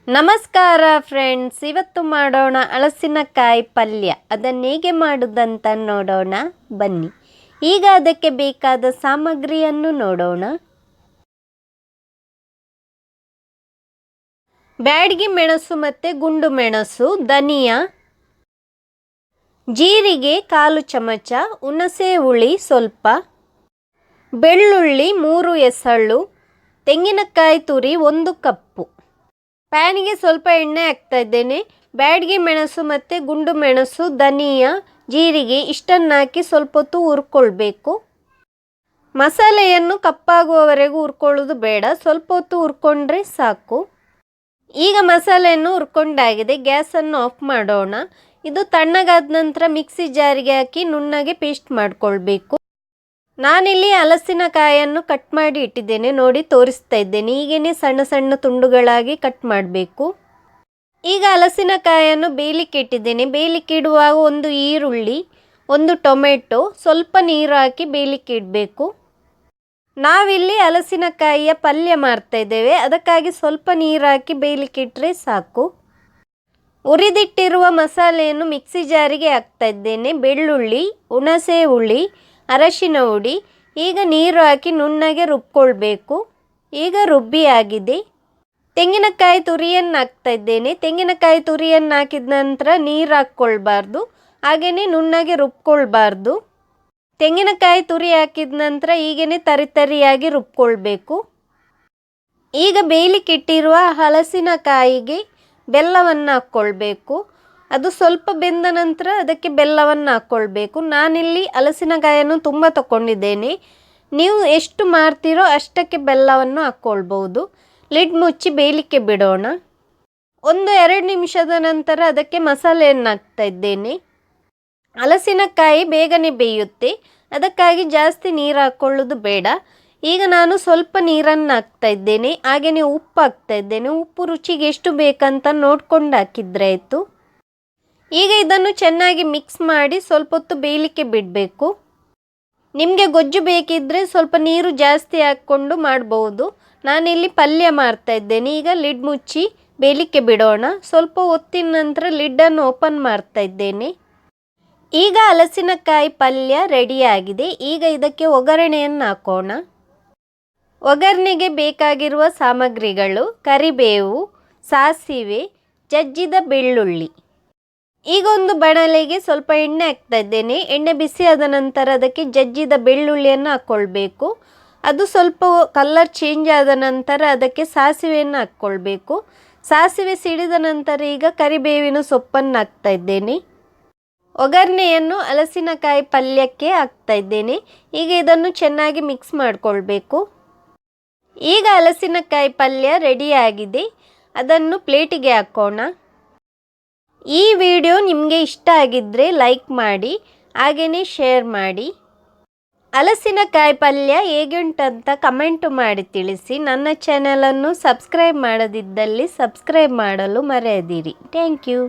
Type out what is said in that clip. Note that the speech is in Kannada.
ನಮಸ್ಕಾರ ಫ್ರೆಂಡ್ಸ್, ಇವತ್ತು ಮಾಡೋಣ ಹಲಸಿನಕಾಯಿ ಪಲ್ಯ. ಅದನ್ನು ಹೇಗೆ ಮಾಡೋದಂತ ನೋಡೋಣ ಬನ್ನಿ. ಈಗ ಅದಕ್ಕೆ ಬೇಕಾದ ಸಾಮಗ್ರಿಯನ್ನು ನೋಡೋಣ. ಬ್ಯಾಡಗಿ ಮೆಣಸು ಮತ್ತು ಗುಂಡು ಮೆಣಸು, ಧನಿಯಾ, ಜೀರಿಗೆ 1/4 ಚಮಚ, ಹುಣಸೆ ಹುಳಿ ಸ್ವಲ್ಪ, ಬೆಳ್ಳುಳ್ಳಿ 3 ಎಸಳು, ತೆಂಗಿನಕಾಯಿ ತುರಿ 1 ಕಪ್ಪು. ಪ್ಯಾನಿಗೆ ಸ್ವಲ್ಪ ಎಣ್ಣೆ ಹಾಕ್ತಾ ಇದ್ದೇನೆ. ಬ್ಯಾಡಗಿ ಮೆಣಸು ಮತ್ತು ಗುಂಡು ಮೆಣಸು, ಧನಿಯಾ, ಜೀರಿಗೆ ಇಷ್ಟನ್ನು ಹಾಕಿ ಸ್ವಲ್ಪ ಹೊತ್ತು ಹುರ್ಕೊಳ್ಬೇಕು. ಮಸಾಲೆಯನ್ನು ಕಪ್ಪಾಗುವವರೆಗೂ ಹುರ್ಕೊಳ್ಳೋದು ಬೇಡ, ಸ್ವಲ್ಪ ಹೊತ್ತು ಹುರ್ಕೊಂಡ್ರೆ ಸಾಕು. ಈಗ ಮಸಾಲೆಯನ್ನು ಹುರ್ಕೊಂಡಾಗಿದೆ, ಗ್ಯಾಸನ್ನು ಆಫ್ ಮಾಡೋಣ. ಇದು ತಣ್ಣಗಾದ ನಂತರ ಮಿಕ್ಸಿ ಜಾರಿಗೆ ಹಾಕಿ ನುಣ್ಣಗೆ ಪೇಸ್ಟ್ ಮಾಡಿಕೊಳ್ಬೇಕು. ನಾನಿಲ್ಲಿ ಹಲಸಿನಕಾಯನ್ನು ಕಟ್ ಮಾಡಿ ಇಟ್ಟಿದ್ದೇನೆ, ನೋಡಿ ತೋರಿಸ್ತಾ ಇದ್ದೇನೆ. ಹೀಗೇ ಸಣ್ಣ ಸಣ್ಣ ತುಂಡುಗಳಾಗಿ ಕಟ್ ಮಾಡಬೇಕು. ಈಗ ಹಲಸಿನಕಾಯನ್ನು ಬೇಯಲಿಕ್ಕೆ ಇಟ್ಟಿದ್ದೇನೆ. ಬೇಯಲಿಕ್ಕೆ ಇಡುವಾಗ 1 ಈರುಳ್ಳಿ, 1 ಟೊಮೆಟೊ, ಸ್ವಲ್ಪ ನೀರು ಹಾಕಿ ಬೇಯಲಿಕ್ಕೆ ಇಡಬೇಕು. ನಾವಿಲ್ಲಿ ಹಲಸಿನಕಾಯಿಯ ಪಲ್ಯ ಮಾಡ್ತಾ ಇದ್ದೇವೆ, ಅದಕ್ಕಾಗಿ ಸ್ವಲ್ಪ ನೀರು ಹಾಕಿ ಬೇಯಲಿಕ್ಕೆ ಇಟ್ಟರೆ ಸಾಕು. ಹುರಿದಿಟ್ಟಿರುವ ಮಸಾಲೆಯನ್ನು ಮಿಕ್ಸಿ ಜಾರಿಗೆ ಹಾಕ್ತಾ ಇದ್ದೇನೆ. ಬೆಳ್ಳುಳ್ಳಿ, ಹುಣಸೆ ಹುಳಿ, ಅರಶಿನ ಹುಡಿ, ಈಗ ನೀರು ಹಾಕಿ ನುಣ್ಣಗೆ ರುಬ್ಕೊಳ್ಬೇಕು. ಈಗ ರುಬ್ಬಿ ಆಗಿದೆ. ತೆಂಗಿನಕಾಯಿ ತುರಿಯನ್ನು ಹಾಕ್ತಾ ಇದ್ದೇನೆ. ತೆಂಗಿನಕಾಯಿ ತುರಿಯನ್ನು ಹಾಕಿದ ನಂತರ ನೀರು ಹಾಕ್ಕೊಳ್ಬಾರ್ದು, ಹಾಗೆಯೇ ನುಣ್ಣಗೆ ರುಬ್ಕೊಳ್ಬಾರ್ದು. ತೆಂಗಿನಕಾಯಿ ತುರಿ ಹಾಕಿದ ನಂತರ ಹೀಗೇ ತರಿಯಾಗಿ ರುಬ್ಕೊಳ್ಬೇಕು. ಈಗ ಬೇಯಲಿಕ್ಕೆ ಇಟ್ಟಿರುವ ಹಲಸಿನಕಾಯಿಗೆ ಬೆಲ್ಲವನ್ನು ಹಾಕ್ಕೊಳ್ಬೇಕು. ಅದು ಸ್ವಲ್ಪ ಬೆಂದ ನಂತರ ಅದಕ್ಕೆ ಬೆಲ್ಲವನ್ನು ಹಾಕ್ಕೊಳ್ಬೇಕು. ನಾನಿಲ್ಲಿ ಹಲಸಿನಕಾಯನ್ನು ತುಂಬ ತಗೊಂಡಿದ್ದೇನೆ, ನೀವು ಎಷ್ಟು ಮಾಡ್ತೀರೋ ಅಷ್ಟಕ್ಕೆ ಬೆಲ್ಲವನ್ನು ಹಾಕ್ಕೊಳ್ಬೋದು. ಲಿಡ್ ಮುಚ್ಚಿ ಬೇಯಲಿಕ್ಕೆ ಬಿಡೋಣ. 1-2 ನಿಮಿಷದ ನಂತರ ಅದಕ್ಕೆ ಮಸಾಲೆಯನ್ನು ಹಾಕ್ತಾ ಇದ್ದೇನೆ. ಹಲಸಿನಕಾಯಿ ಬೇಗನೆ ಬೇಯುತ್ತೆ, ಅದಕ್ಕಾಗಿ ಜಾಸ್ತಿ ನೀರು ಹಾಕ್ಕೊಳ್ಳೋದು ಬೇಡ. ಈಗ ನಾನು ಸ್ವಲ್ಪ ನೀರನ್ನು ಹಾಕ್ತಾ ಇದ್ದೇನೆ, ಹಾಗೆಯೇ ಉಪ್ಪು ಹಾಕ್ತಾ ಇದ್ದೇನೆ. ಉಪ್ಪು ರುಚಿಗೆ ಎಷ್ಟು ಬೇಕಂತ ನೋಡ್ಕೊಂಡು ಹಾಕಿದ್ರೆ ಆಯಿತು. ಈಗ ಇದನ್ನು ಚೆನ್ನಾಗಿ ಮಿಕ್ಸ್ ಮಾಡಿ ಸ್ವಲ್ಪ ಹೊತ್ತು ಬೇಯಲಿಕ್ಕೆ ಬಿಡಬೇಕು. ನಿಮಗೆ ಗೊಜ್ಜು ಬೇಕಿದ್ದರೆ ಸ್ವಲ್ಪ ನೀರು ಜಾಸ್ತಿ ಹಾಕ್ಕೊಂಡು ಮಾಡ್ಬೋದು. ನಾನಿಲ್ಲಿ ಪಲ್ಯ ಮಾಡ್ತಾ ಇದ್ದೇನೆ. ಈಗ ಲಿಡ್ ಮುಚ್ಚಿ ಬೇಯಲಿಕ್ಕೆ ಬಿಡೋಣ. ಸ್ವಲ್ಪ ಹೊತ್ತಿನ ನಂತರ ಲಿಡ್ಡನ್ನು ಓಪನ್ ಮಾಡ್ತಾ ಇದ್ದೇನೆ. ಈಗ ಹಲಸಿನಕಾಯಿ ಪಲ್ಯ ರೆಡಿಯಾಗಿದೆ. ಈಗ ಇದಕ್ಕೆ ಒಗ್ಗರಣೆಯನ್ನು ಹಾಕೋಣ. ಒಗ್ಗರಣೆಗೆ ಬೇಕಾಗಿರುವ ಸಾಮಗ್ರಿಗಳು: ಕರಿಬೇವು, ಸಾಸಿವೆ, ಜಜ್ಜಿದ ಬೆಳ್ಳುಳ್ಳಿ. ಈಗ ಒಂದು ಬಾಣಲೆಗೆ ಸ್ವಲ್ಪ ಎಣ್ಣೆ ಹಾಕ್ತಾ ಇದ್ದೇನೆ. ಎಣ್ಣೆ ಬಿಸಿ ಆದ ನಂತರ ಅದಕ್ಕೆ ಜಜ್ಜಿದ ಬೆಳ್ಳುಳ್ಳಿಯನ್ನು ಹಾಕ್ಕೊಳ್ಬೇಕು. ಅದು ಸ್ವಲ್ಪ ಕಲರ್ ಚೇಂಜ್ ಆದ ನಂತರ ಅದಕ್ಕೆ ಸಾಸಿವೆಯನ್ನು ಹಾಕ್ಕೊಳ್ಬೇಕು. ಸಾಸಿವೆ ಸಿಡಿದ ನಂತರ ಈಗ ಕರಿಬೇವಿನ ಸೊಪ್ಪನ್ನು ಹಾಕ್ತಾ ಇದ್ದೇನೆ. ಒಗ್ಗರಣೆಯನ್ನು ಹಲಸಿನಕಾಯಿ ಪಲ್ಯಕ್ಕೆ ಹಾಕ್ತಾ ಇದ್ದೇನೆ. ಈಗ ಇದನ್ನು ಚೆನ್ನಾಗಿ ಮಿಕ್ಸ್ ಮಾಡಿಕೊಳ್ಬೇಕು. ಈಗ ಹಲಸಿನಕಾಯಿ ಪಲ್ಯ ರೆಡಿಯಾಗಿದೆ. ಅದನ್ನು ಪ್ಲೇಟಿಗೆ ಹಾಕೋಣ. ಈ ವಿಡಿಯೋ ನಿಮಗೆ ಇಷ್ಟ ಆಗಿದ್ದರೆ ಲೈಕ್ ಮಾಡಿ, ಹಾಗೆಯೇ ಶೇರ್ ಮಾಡಿ. ಹಲಸಿನಕಾಯಿ ಪಲ್ಯ ಹೇಗುಂಟಂತ ಕಮೆಂಟು ಮಾಡಿ ತಿಳಿಸಿ. ನನ್ನ ಚಾನಲನ್ನು ಸಬ್ಸ್ಕ್ರೈಬ್ ಮಾಡದಿದ್ದಲ್ಲಿ ಸಬ್ಸ್ಕ್ರೈಬ್ ಮಾಡಲು ಮರೆಯದಿರಿ. Thank you.